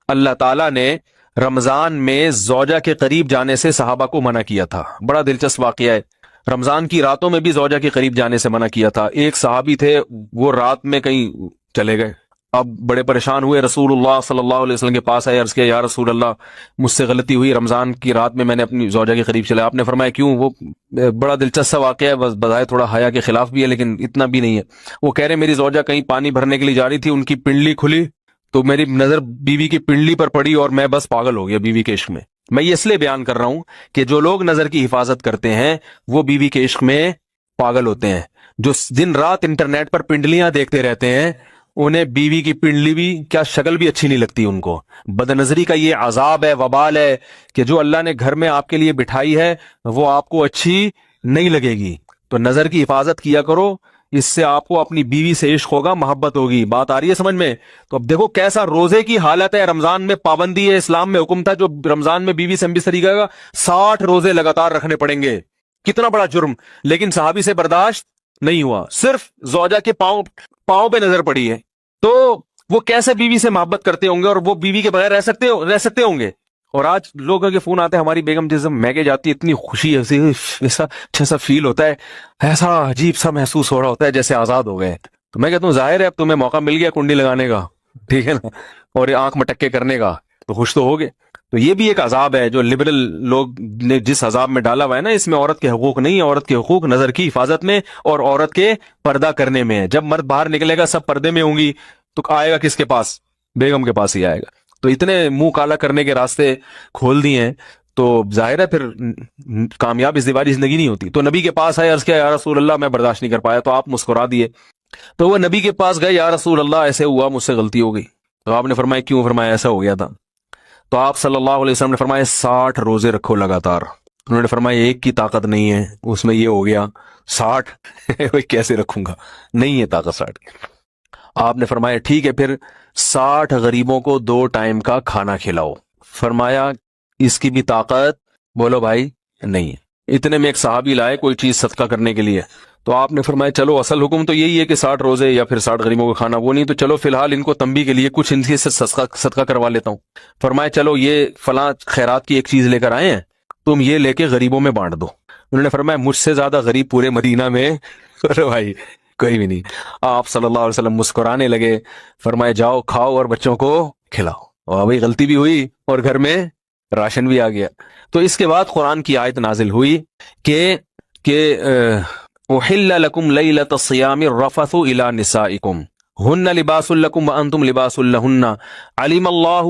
اللہ تعالیٰ نے رمضان میں زوجہ کے قریب جانے سے صحابہ کو منع کیا تھا. بڑا دلچسپ واقعہ ہے. رمضان کی راتوں میں بھی زوجہ کے قریب جانے سے منع کیا تھا. ایک صحابی تھے، وہ رات میں کہیں چلے گئے. اب بڑے پریشان ہوئے، رسول اللہ صلی اللہ علیہ وسلم کے پاس آئے، عرض کیا یا رسول اللہ مجھ سے غلطی ہوئی، رمضان کی رات میں نے اپنی زوجہ کے قریب چلا. آپ نے فرمایا کیوں؟ وہ بڑا دلچسپ واقعہ ہے، بس بظاہر تھوڑا حیا کے خلاف بھی ہے لیکن اتنا بھی نہیں ہے. وہ کہہ رہے میری زوجہ کہیں پانی بھرنے کے لیے جا رہی تھی، ان کی پنڈلی کھلی تو میری نظر بیوی کی پنڈلی پر پڑی اور میں بس پاگل ہو گیا بیوی کے عشق میں. میں یہ اس لیے بیان کر رہا ہوں کہ جو لوگ نظر کی حفاظت کرتے ہیں وہ بیوی کے عشق میں پاگل ہوتے ہیں. جو دن رات انٹرنیٹ پر پنڈلیاں دیکھتے رہتے ہیں انہیں بیوی کی پنڈلی بھی کیا شکل بھی اچھی نہیں لگتی ان کو. بد نظری کا یہ عذاب ہے، وبال ہے کہ جو اللہ نے گھر میں آپ کے لیے بٹھائی ہے وہ آپ کو اچھی نہیں لگے گی. تو نظر کی حفاظت کیا کرو، اس سے آپ کو اپنی بیوی سے عشق ہوگا، محبت ہوگی. بات آ رہی ہے سمجھ میں؟ تو اب دیکھو کیسا روزے کی حالت ہے. رمضان میں پابندی ہے، اسلام میں حکم تھا جو رمضان میں بیوی سے امبستری کرے گا 60 روزے لگاتار رکھنے پڑیں گے. کتنا بڑا جرم، لیکن صحابی سے برداشت نہیں ہوا. صرف زوجہ کے پاؤں پہ نظر پڑی ہے تو وہ کیسے بیوی سے محبت کرتے ہوں گے اور وہ بیوی کے بغیر رہ سکتے ہوں گے. اور آج لوگوں کے فون آتے ہیں، ہماری بیگم جس میگے جاتی ہے اتنی خوشی ہے، ایسا اچھا سا فیل ہوتا ہے، ایسا عجیب سا محسوس ہو رہا ہوتا ہے جیسے آزاد ہو گئے. تو میں کہتا ہوں ظاہر ہے اب تمہیں موقع مل گیا کنڈی لگانے کا، ٹھیک ہے نا، اور آنکھ مٹکے کرنے کا، تو خوش تو ہو گئے. تو یہ بھی ایک عذاب ہے جو لبرل لوگ نے جس عذاب میں ڈالا ہوا ہے نا، اس میں عورت کے حقوق نہیں ہے. عورت کے حقوق نظر کی حفاظت میں اور عورت کے پردہ کرنے میں ہے. جب مرد باہر نکلے گا سب پردے میں ہوں گی تو آئے گا کس کے پاس؟ بیگم کے پاس ہی آئے گا. تو اتنے منہ کالا کرنے کے راستے کھول دیے ہیں تو ظاہر ہے پھر کامیاب ازدواجی زندگی نہیں ہوتی. تو نبی کے پاس آئے، عرض کیا یا رسول اللہ میں برداشت نہیں کر پایا. تو آپ مسکرا دیے. تو وہ نبی کے پاس گئے، یا رسول اللہ ایسے ہوا، مجھ سے غلطی ہو گئی. تو آپ نے فرمایا کیوں؟ فرمایا ایسا ہو گیا تھا. تو آپ صلی اللہ علیہ وسلم نے فرمایا 60 روزے رکھو لگاتار. انہوں نے فرمایا ایک کی طاقت نہیں ہے، اس میں یہ ہو گیا 60 کیسے رکھوں گا، نہیں ہے طاقت 60 کی. آپ نے فرمایا ٹھیک ہے پھر 60 غریبوں کو 2 ٹائم کا کھانا کھلاؤ. فرمایا اس کی بھی طاقت بولو بھائی نہیں ہے. اتنے میں ایک صحابی لائے کوئی چیز صدقہ کرنے کے لیے. تو آپ نے فرمایا چلو اصل حکم تو یہی ہے کہ 60 روزے یا پھر 60 غریبوں کو کھانا، وہ نہیں تو چلو فی الحال ان کو تنبیہ کے لیے کچھ ان سے صدقہ کروا لیتا ہوں. فرمایا چلو یہ فلاں خیرات کی ایک چیز لے کر آئے ہیں، تم یہ لے کے غریبوں میں بانٹ دو. انہوں نے فرمایا مجھ سے زیادہ غریب پورے مدینہ میں بھائی کوئی بھی نہیں. آپ صلی اللہ علیہ وسلم مسکرانے لگے، فرمائے جاؤ کھاؤ اور بچوں کو کھلاؤ. اور بھائی غلطی بھی ہوئی اور گھر میں راشن بھی آ گیا. تو اس کے بعد قرآن کی آیت نازل ہوئی کہ احل لکم لیلۃ الصیام الرفث الی نسائکم ہن لباس لکم وانتم لباس لہن علم اللہ